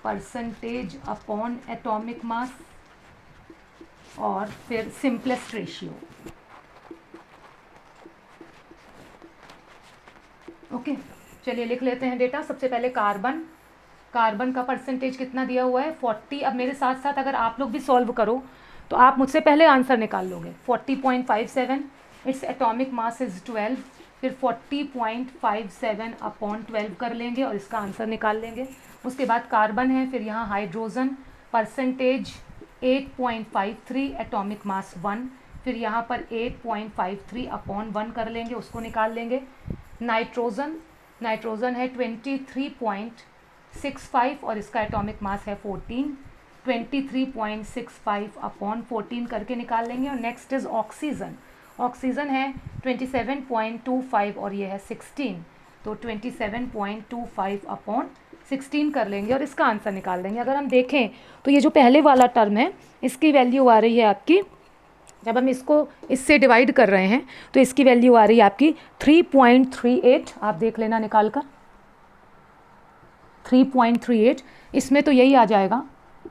percentage upon atomic mass और फिर सिंपलेस्ट रेशियो। ओके चलिए लिख लेते हैं डेटा। सबसे पहले कार्बन, कार्बन का परसेंटेज कितना दिया हुआ है 40। अब मेरे साथ साथ अगर आप लोग भी सॉल्व करो तो आप मुझसे पहले आंसर निकाल लोगे। 40.57, इट्स एटॉमिक मास इज 12, फिर 40.57 अपॉन 12 कर लेंगे और इसका आंसर निकाल लेंगे। उसके बाद कार्बन है, फिर यहाँ हाइड्रोजन, परसेंटेज 8.53, एटॉमिक मास 1, फिर यहाँ पर 8.53 अपॉन 1 कर लेंगे, उसको निकाल लेंगे। नाइट्रोजन, नाइट्रोजन है 23.65 और इसका एटॉमिक मास है 14, 23.65 अपॉन 14 करके निकाल लेंगे। और नेक्स्ट इज ऑक्सीजन, ऑक्सीजन है 27.25 और ये है 16, तो 27.25 अपॉन 16 कर लेंगे और इसका आंसर निकाल देंगे। अगर हम देखें तो ये जो पहले वाला टर्म है इसकी वैल्यू आ रही है आपकी, जब हम इसको इससे डिवाइड कर रहे हैं तो इसकी वैल्यू आ रही है आपकी 3.38। आप देख लेना निकाल कर, 3.38, इसमें तो यही आ जाएगा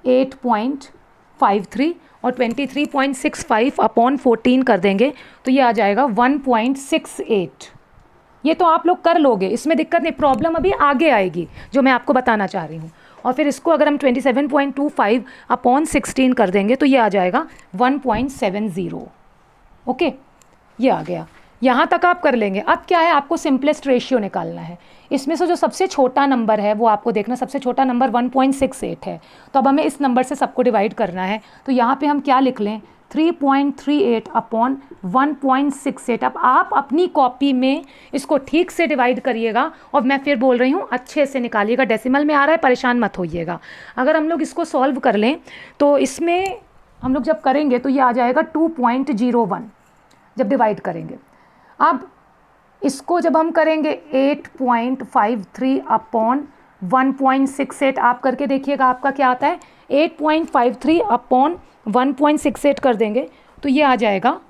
8.53 और 23.65 अपॉन 14 कर देंगे तो ये आ जाएगा 1.68। ये तो आप लोग कर लोगे, इसमें दिक्कत नहीं, प्रॉब्लम अभी आगे आएगी जो मैं आपको बताना चाह रही हूँ। और फिर इसको अगर हम 27.25 अपॉन 16 कर देंगे तो ये आ जाएगा 1.70। ओके ये आ गया, यहाँ तक आप कर लेंगे। अब क्या है, आपको सिंपलेस्ट रेशियो निकालना है। इसमें से जो सबसे छोटा नंबर है वो आपको देखना, सबसे छोटा नंबर 1.68 है, तो अब हमें इस नंबर से सबको डिवाइड करना है। तो यहाँ पे हम क्या लिख लें, 3.38 अपॉन 1.68। अब आप अपनी कॉपी में इसको ठीक से डिवाइड करिएगा और मैं फिर बोल रही हूँ अच्छे से निकालिएगा। डेसिमल में आ रहा है, परेशान मत होइएगा। अगर हम लोग इसको सॉल्व कर लें तो इसमें हम लोग जब करेंगे तो ये आ जाएगा 2.01 जब डिवाइड करेंगे। अब इसको जब हम करेंगे 8.53 अपॉन 1.68 आप करके देखिएगा आपका क्या आता है। 8.53 अपॉन 1.68 कर देंगे तो ये आ जाएगा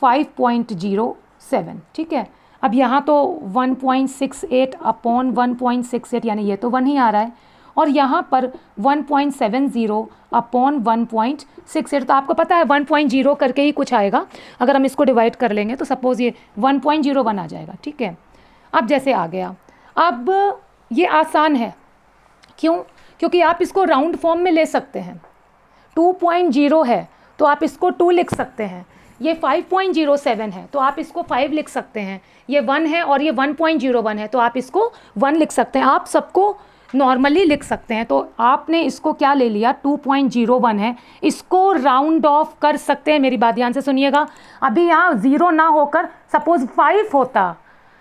5.07, ठीक है। अब यहाँ तो 1.68 अपॉन 1.68 यानी ये तो 1 ही आ रहा है, और यहाँ पर 1.70 अपॉन 1.68, तो आपको पता है 1.0 करके ही कुछ आएगा। अगर हम इसको डिवाइड कर लेंगे तो सपोज़ ये 1.01 आ जाएगा, ठीक है। अब जैसे आ गया, अब ये आसान है, क्यों? क्योंकि आप इसको राउंड फॉर्म में ले सकते हैं। 2.0 है तो आप इसको 2 लिख सकते हैं, ये 5.07 है तो आप इसको 5 लिख सकते हैं, ये 1 है और ये 1.01 है तो आप इसको 1 लिख सकते हैं। आप सबको नॉर्मली लिख सकते हैं। तो आपने इसको क्या ले लिया, 2.01 है, इसको राउंड ऑफ कर सकते हैं। मेरी बात ध्यान से सुनिएगा, अभी यहाँ 0 ना होकर सपोज 5 होता,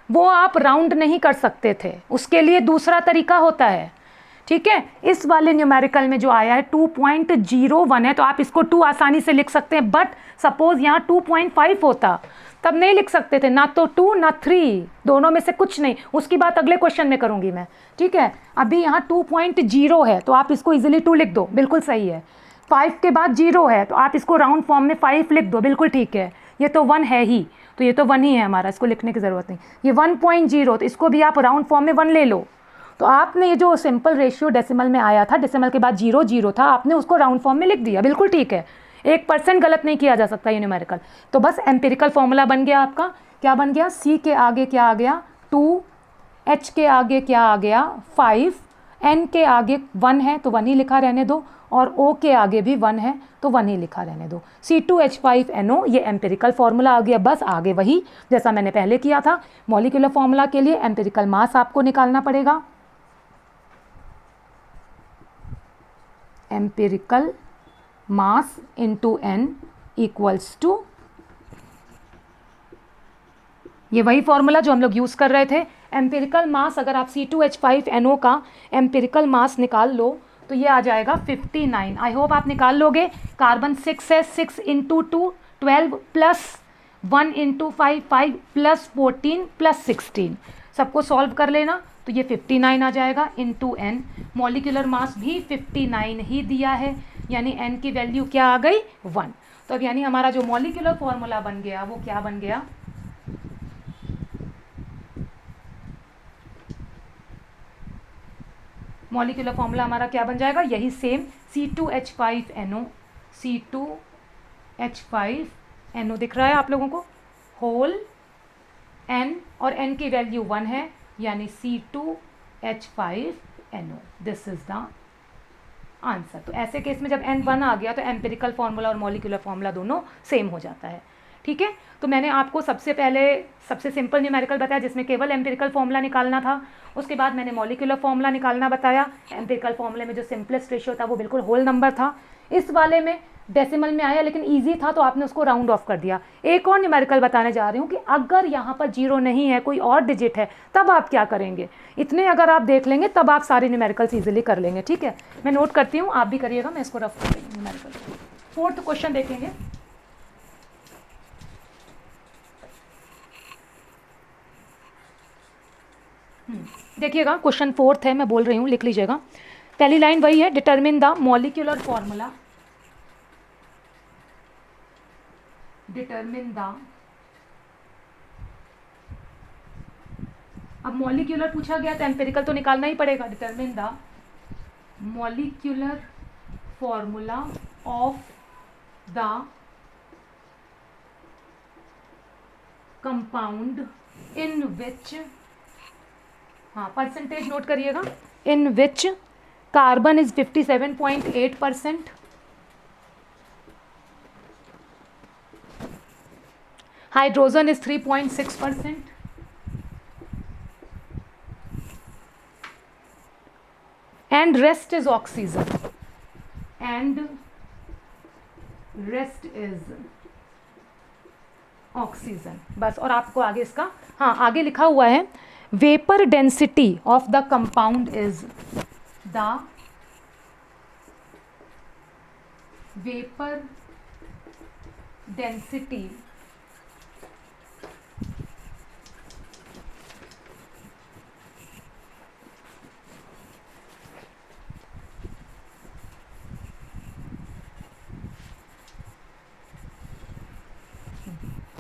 वो आप राउंड नहीं कर सकते थे, उसके लिए दूसरा तरीका होता है, ठीक है। इस वाले न्यूमेरिकल में जो आया है 2.01 है, तो आप इसको 2 आसानी से लिख सकते हैं, बट सपोज यहाँ 2.5 होता तब नहीं लिख सकते थे, ना तो 2 ना 3, दोनों में से कुछ नहीं। उसकी बात अगले क्वेश्चन में करूँगी मैं, ठीक है। अभी यहाँ 2.0 है तो आप इसको इजीली 2 लिख दो, बिल्कुल सही है। 5 के बाद 0 है तो आप इसको राउंड फॉर्म में 5 लिख दो, बिल्कुल ठीक है। ये तो 1 है ही, तो ये तो 1 ही है हमारा, इसको लिखने की ज़रूरत नहीं। ये 1.0, तो इसको भी आप राउंड फॉर्म में 1 ले लो। तो आपने ये जो सिंपल रेशियो डेसिमल में आया था, डेसिमल के बाद 0 था, आपने उसको राउंड फॉर्म में लिख दिया, बिल्कुल ठीक है। 1% गलत नहीं किया जा सकता ये न्यूमेरिकल। तो बस एम्पिरिकल फॉर्मूला बन गया आपका, क्या बन गया, C के आगे क्या आ गया 2, H के आगे क्या आ गया 5, N के आगे 1 है तो 1 ही लिखा रहने दो, और O के आगे भी 1 है तो 1 ही लिखा रहने दो। C2H5NO ये एम्पिरिकल फार्मूला आ गया। बस आगे वही जैसा मैंने पहले किया था, मॉलिक्यूलर फार्मूला के लिए एम्पिरिकल मास आपको निकालना पड़ेगा। Empirical mass into N equals to, ये वही फॉर्मूला जो हम लोग यूज़ कर रहे थे। एम्पिरिकल मास अगर आप C2H5NO का एम्पिरिकल मास निकाल लो तो ये आ जाएगा 59। आई होप आप निकाल लोगे। कार्बन 6 है, 6 into 2 12 plus 1 into 5 5 plus 14 plus 16, सबको सॉल्व कर लेना तो ये 59 आ जाएगा इंटू N। मॉलिक्यूलर मास भी 59 ही दिया है, यानी N की वैल्यू क्या आ गई 1। तो अब यानी हमारा जो मॉलिक्यूलर फॉर्मूला बन गया वो क्या बन गया, मॉलिक्यूलर फॉर्मूला हमारा क्या बन जाएगा, यही सेम C2H5NO, C2H5NO दिख रहा है आप लोगों को, होल N और N की वैल्यू 1 है, यानी C2H5NO। This is the answer. तो ऐसे केस में जब N 1 आ गया तो एम्पिरिकल फार्मूला और मॉलिक्यूलर फार्मूला दोनों सेम हो जाता है, ठीक है। तो मैंने आपको सबसे पहले सबसे सिंपल न्यूमेरिकल बताया जिसमें केवल एम्पिरिकल फार्मूला निकालना था। उसके बाद मैंने मॉलिक्यूलर फार्मूला निकालना बताया। एम्पिरिकल फार्मूले में जो सिंपलेस्ट रेशियो था वो बिल्कुल होल नंबर था। इस वाले में डेसिमल में आया लेकिन इजी था तो आपने उसको राउंड ऑफ कर दिया। एक और न्यूमेरिकल बताने जा रही हूँ कि अगर यहाँ पर 0 नहीं है, कोई और डिजिट है, तब आप क्या करेंगे। इतने अगर आप देख लेंगे तब आप सारे न्यूमेरिकल्स ईजिली कर लेंगे, ठीक है। मैं नोट करती हूँ, आप भी करिएगा, मैं इसको रफ कर देंगे न्यूमेरिकल। 4th क्वेश्चन देखेंगे। देखिएगा क्वेश्चन 4th है, मैं बोल रही हूँ, लिख लीजिएगा। पहली लाइन वही है, determine the molecular formula, determine the, अब मॉलिक्यूलर पूछा गया तो एम्पिरिकल तो निकालना ही पड़ेगा। Determine the molecular formula of the compound in which, हाँ परसेंटेज नोट करिएगा, in which carbon is 57.8%, hydrogen is 3.6%, and rest is oxygen, and rest is oxygen। बस, और आपको आगे इसका, हाँ आगे लिखा हुआ है vapour density of the compound is the vapour density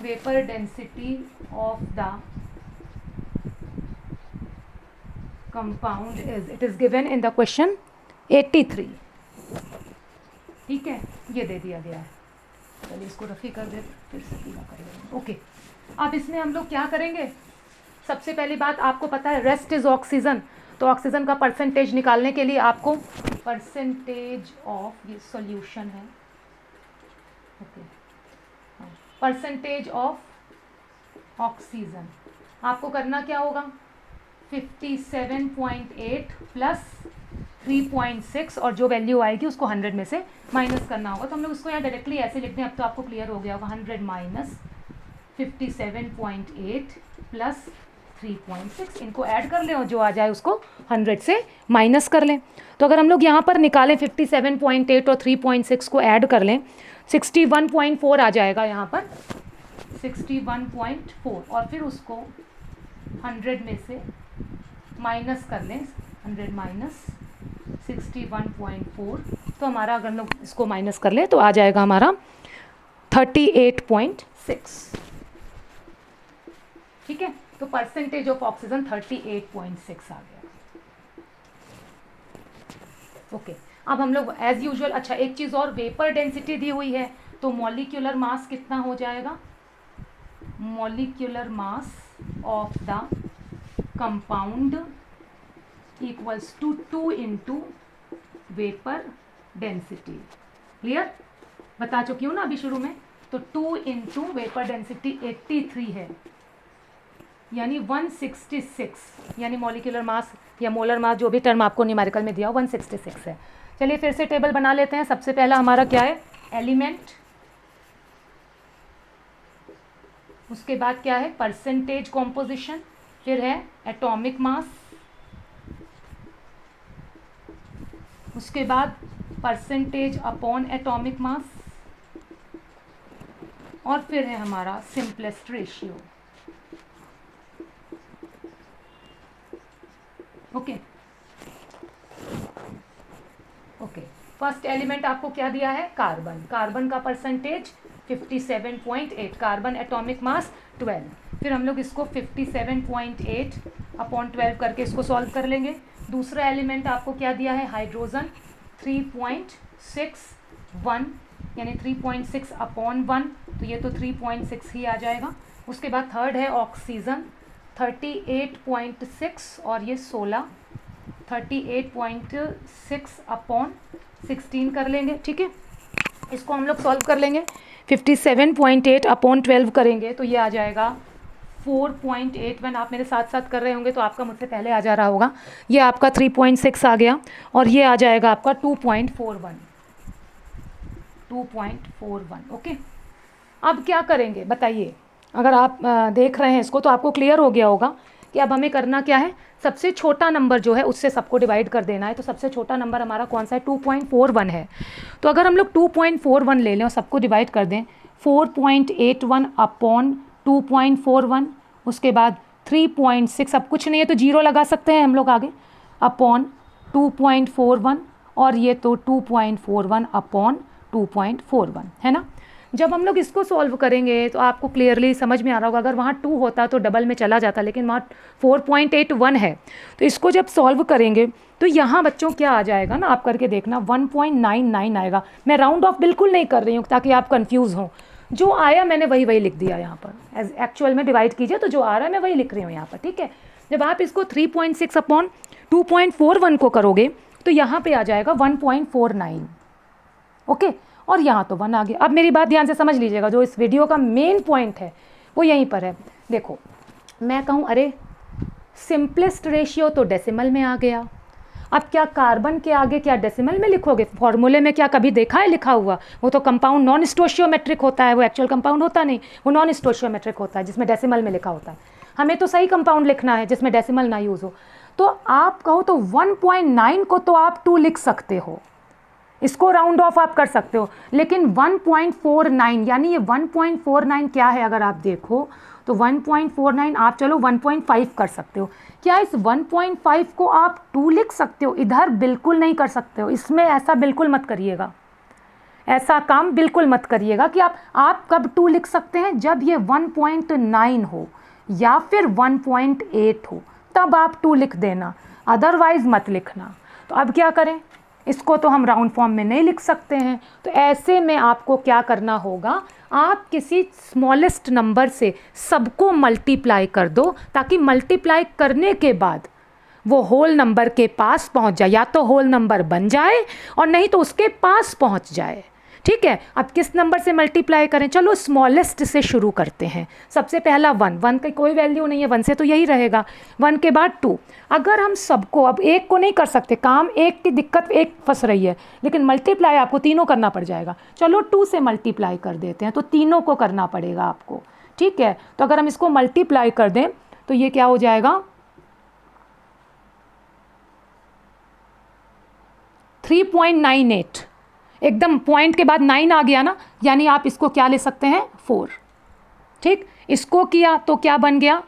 vapor density of the compound is, it is given in the question 83, ठीक है, ये दे दिया गया है। चलिए इसको रफी कर दे, फिर से पीला करेंगे। ओके, अब इसमें हम लोग क्या करेंगे, सबसे पहली बात आपको पता है रेस्ट इज ऑक्सीजन, तो ऑक्सीजन का परसेंटेज निकालने के लिए आपको परसेंटेज ऑफ, ये सॉल्यूशन है, ओके, परसेंटेज ऑफ ऑक्सीजन आपको करना क्या होगा, 57.8 प्लस 3.6 और जो वैल्यू आएगी उसको 100 में से माइनस करना होगा। तो हम लोग उसको यहाँ डायरेक्टली ऐसे लिखते हैं, अब तो आपको क्लियर हो गया होगा। 100 माइनस 57.8 प्लस 3.6, इनको ऐड कर लें और जो आ जाए उसको 100 से माइनस कर लें। तो अगर हम लोग यहाँ पर निकालें 57.8 और 3.6 को ऐड कर लें 61.4 आ जाएगा यहाँ पर 61.4, और फिर उसको 100 में से माइनस कर लें 100 माइनस 61.4, तो हमारा अगर हम लोग इसको माइनस कर लें तो आ जाएगा हमारा 38.6। ठीक है, तो परसेंटेज ऑफ ऑक्सीजन 38.6 आ गया। ओके, अब हम लोग एज यूजुअल, अच्छा एक चीज़ और, वेपर डेंसिटी दी हुई है तो मॉलिक्यूलर मास कितना हो जाएगा, molecular mass of the compound equals to 2 into vapour density. Clear, बता चुकी हूँ ना अभी शुरू में। तो 2 इंटू वेपर डेंसिटी 83 है, यानी 166, यानी मॉलिक्यूलर मास या मोलर मास जो भी टर्म आपको न्यूमेरिकल में दिया 166 है। चलिए फिर से टेबल बना लेते हैं। सबसे पहला हमारा क्या है, एलिमेंट, उसके बाद क्या है परसेंटेज कॉम्पोजिशन, फिर है एटॉमिक मास, उसके बाद परसेंटेज अपॉन एटॉमिक मास, और फिर है हमारा simplest ratio. Okay okay, first element आपको क्या दिया है, कार्बन। कार्बन का परसेंटेज 57.8, कार्बन एटॉमिक मास 12। फिर हम लोग इसको 57.8 अपॉन 12 करके इसको सॉल्व कर लेंगे। दूसरा एलिमेंट आपको क्या दिया है, हाइड्रोजन 3.61, यानी 3.6 अपॉन 1, तो ये तो 3.6 ही आ जाएगा। उसके बाद थर्ड है ऑक्सीजन 38.6 और ये 16, 38.6 अपॉन 16 कर लेंगे। ठीक है, इसको हम लोग सॉल्व कर लेंगे। 57.8 अपॉन 12 करेंगे तो ये आ जाएगा 4.81। आप मेरे साथ साथ कर रहे होंगे तो आपका मुझसे पहले आ जा रहा होगा। ये आपका 3.6 आ गया और ये आ जाएगा आपका 2.41। ओके, अब क्या करेंगे बताइए। अगर आप देख रहे हैं इसको तो आपको क्लियर हो गया होगा कि अब हमें करना क्या है, सबसे छोटा नंबर जो है उससे सबको डिवाइड कर देना है। तो सबसे छोटा नंबर हमारा कौन सा है, 2.41 है। तो अगर हम लोग 2.41 ले लें और सबको डिवाइड कर दें 4.81 अपॉन 2.41, उसके बाद 3.6, अब कुछ नहीं है तो जीरो लगा सकते हैं हम लोग आगे, अपॉन 2.41, और ये तो 2.41 अपॉन 2.41 है ना। जब हम लोग इसको सॉल्व करेंगे तो आपको क्लियरली समझ में आ रहा होगा, अगर वहाँ 2 होता तो डबल में चला जाता, लेकिन वहाँ 4.81 है। तो इसको जब सॉल्व करेंगे तो यहाँ बच्चों क्या आ जाएगा ना, आप करके देखना 1.99 आएगा। मैं राउंड ऑफ बिल्कुल नहीं कर रही हूँ ताकि आप कंफ्यूज हों, जो आया मैंने वही लिख दिया यहाँ पर। एज एक्चुअल में डिवाइड कीजिए तो जो आ रहा है मैं वही लिख रही हूँ यहाँ पर। ठीक है, जब आप इसको 3.6 अपॉन 2.41 को करोगे तो यहाँ पे आ जाएगा 1.49। ओके, और यहाँ तो 1 आ गया। अब मेरी बात ध्यान से समझ लीजिएगा, जो इस वीडियो का मेन पॉइंट है वो यहीं पर है। देखो मैं कहूँ अरे सिंपलेस्ट रेशियो तो डेसिमल में आ गया, अब क्या कार्बन के आगे क्या डेसिमल में लिखोगे, फॉर्मूले में क्या कभी देखा है लिखा हुआ? वो तो कंपाउंड नॉन स्टोशियोमेट्रिक होता है, वो एक्चुअल कंपाउंड होता नहीं, वो नॉन स्टोशियोमेट्रिक होता है जिसमें डेसिमल में लिखा होता है। हमें तो सही कंपाउंड लिखना है जिसमें डेसिमल ना यूज़ हो। तो आप कहो तो 1.9 को तो आप 2 लिख सकते हो, इसको राउंड ऑफ आप कर सकते हो, लेकिन 1.49 यानी ये 1.49 क्या है, अगर आप देखो तो 1.49 आप चलो 1.5 कर सकते हो। क्या इस 1.5 को आप 2 लिख सकते हो? इधर बिल्कुल नहीं कर सकते हो, इसमें ऐसा बिल्कुल मत करिएगा, ऐसा काम बिल्कुल मत करिएगा कि आप कब 2 लिख सकते हैं, जब ये 1.9 हो या फिर 1.8 हो तब आप 2 लिख देना, अदरवाइज मत लिखना। तो अब क्या करें, इसको तो हम राउंड फॉर्म में नहीं लिख सकते हैं, तो ऐसे में आपको क्या करना होगा, आप किसी स्मॉलेस्ट नंबर से सबको मल्टीप्लाई कर दो, ताकि मल्टीप्लाई करने के बाद वो होल नंबर के पास पहुंच जाए, या तो होल नंबर बन जाए और नहीं तो उसके पास पहुंच जाए। ठीक है, अब किस नंबर से मल्टीप्लाई करें, चलो स्मॉलेस्ट से शुरू करते हैं। सबसे पहला 1 की कोई वैल्यू नहीं है, 1 से तो यही रहेगा, 1 के बाद 2। अगर हम सबको, अब एक को नहीं कर सकते, काम एक की दिक्कत एक फंस रही है, लेकिन मल्टीप्लाई आपको तीनों करना पड़ जाएगा। चलो 2 से मल्टीप्लाई कर देते हैं, तो तीनों को करना पड़ेगा आपको। ठीक है, तो अगर हम इसको मल्टीप्लाई कर दें तो ये क्या हो जाएगा 3.98, एकदम पॉइंट के बाद 9 आ गया ना, यानी आप इसको क्या ले सकते हैं 4। ठीक, इसको किया तो क्या बन गया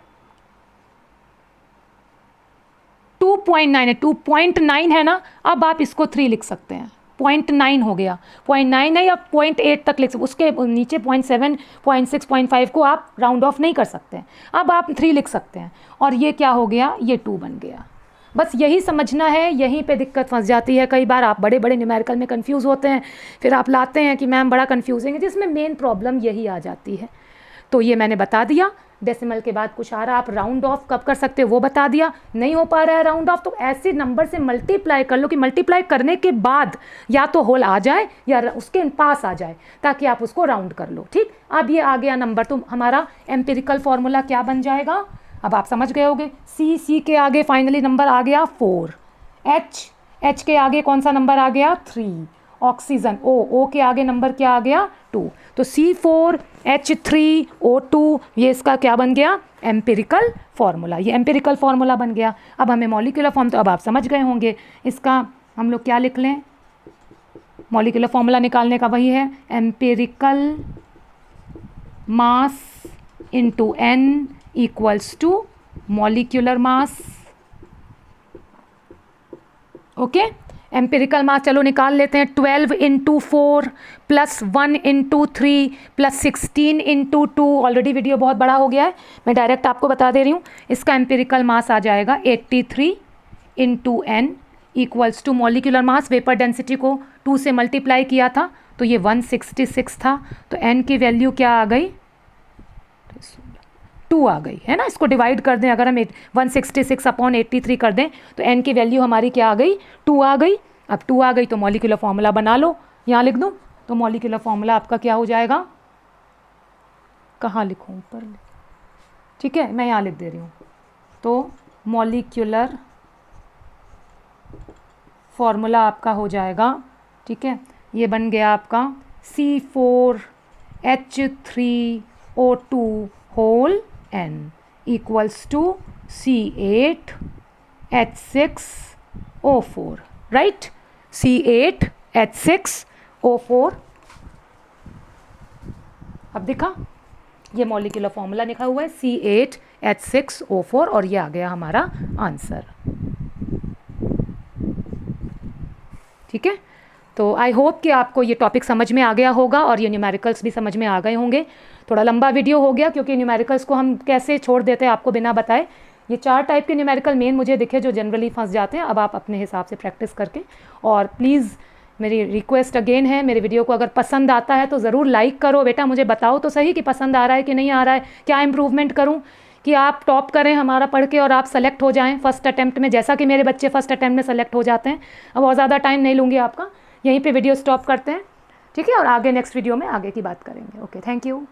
2.9 2.9 है ना, अब आप इसको 3 लिख सकते हैं, 0.9 हो गया, 0.9 है या 0.8 तक लिख सकते, उसके नीचे 0.7 0.6 0.5 को आप राउंड ऑफ नहीं कर सकते हैं, अब आप 3 लिख सकते हैं। और ये क्या हो गया, ये 2 बन गया। बस यही समझना है, यहीं पे दिक्कत फंस जाती है। कई बार आप बड़े बड़े न्यूमेरिकल में कंफ्यूज होते हैं, फिर आप लाते हैं कि मैम बड़ा कंफ्यूजिंग है, जिसमें मेन प्रॉब्लम यही आ जाती है। तो ये मैंने बता दिया, डेसिमल के बाद कुछ आ रहा, आप राउंड ऑफ कब कर सकते हो वो बता दिया। नहीं हो पा रहा है राउंड ऑफ, तो ऐसे नंबर से मल्टीप्लाई कर लो कि मल्टीप्लाई करने के बाद या तो होल आ जाए या उसके पास आ जाए, ताकि आप उसको राउंड कर लो। ठीक, अब ये आ गया नंबर, तो हमारा एम्पिरिकल फॉर्मूला क्या बन जाएगा, अब आप समझ गए होंगे। सी के आगे फाइनली नंबर आ गया 4, एच के आगे कौन सा नंबर आ गया 3, ऑक्सीजन ओ के आगे नंबर क्या आ गया 2, तो C4H3O2 ये इसका क्या बन गया एम्पिरिकल फार्मूला, ये एम्पिरिकल फार्मूला बन गया। अब हमें मॉलिक्यूलर फॉर्म, तो अब आप समझ गए होंगे इसका हम लोग क्या लिख लें, मॉलिक्यूलर फार्मूला निकालने का वही है empirical mass into N equals to molecular mass. Okay, empirical mass चलो निकाल लेते हैं, 12 into 4 plus 1 into 3 plus 16 into 2, already video बहुत बड़ा हो गया है, मैं डायरेक्ट आपको बता दे रही हूँ। इसका एम्पिरिकल मास आ जाएगा 83 into N equals to molecular mass, vapour density को 2 से मल्टीप्लाई किया था तो ये 166 था, तो N की वैल्यू क्या आ गई 2 आ गई है ना। इसको डिवाइड कर दें, अगर हम 166 अपॉन 83 कर दें तो N की वैल्यू हमारी क्या आ गई 2 आ गई। अब 2 आ गई तो मॉलिक्यूलर फार्मूला बना लो, यहाँ लिख दूँ, तो मॉलिक्यूलर फार्मूला आपका क्या हो जाएगा, कहाँ लिखूँ ऊपर, ठीक है मैं यहाँ लिख दे रही हूँ, तो मॉलिक्यूलर फार्मूला आपका हो जाएगा, ठीक है, ये बन गया आपका C4H3O2 whole N equals to C8H6O4, right, C8H6O4। अब दिखा, ये मॉलिक्यूलर फॉर्मूला लिखा हुआ है C8H6O4 और ये आ गया हमारा आंसर। ठीक है, तो आई होप कि आपको ये टॉपिक समझ में आ गया होगा और ये न्यूमेरिकल्स भी समझ में आ गए होंगे। थोड़ा लंबा वीडियो हो गया क्योंकि न्यूमेरिकल्स को हम कैसे छोड़ देते हैं आपको बिना बताए। ये 4 टाइप के न्यूमेरिकल मेन मुझे दिखे जो जनरली फंस जाते हैं। अब आप अपने हिसाब से प्रैक्टिस करके, और प्लीज़ मेरी रिक्वेस्ट अगेन है, मेरे वीडियो को अगर पसंद आता है तो ज़रूर लाइक करो। बेटा मुझे बताओ तो सही कि पसंद आ रहा है कि नहीं आ रहा है, क्या इम्प्रूवमेंट करूँ कि आप टॉप करें हमारा पढ़ के और आप सेलेक्ट हो जाएँ फर्स्ट अटैम्प्ट में, जैसा कि मेरे बच्चे फर्स्ट अटैम्प्ट में सेलेक्ट हो जाते हैं। अब और ज़्यादा टाइम नहीं लूँगी आपका, यहीं पे वीडियो स्टॉप करते हैं, ठीक है, और आगे नेक्स्ट वीडियो में आगे की बात करेंगे। Okay, thank you.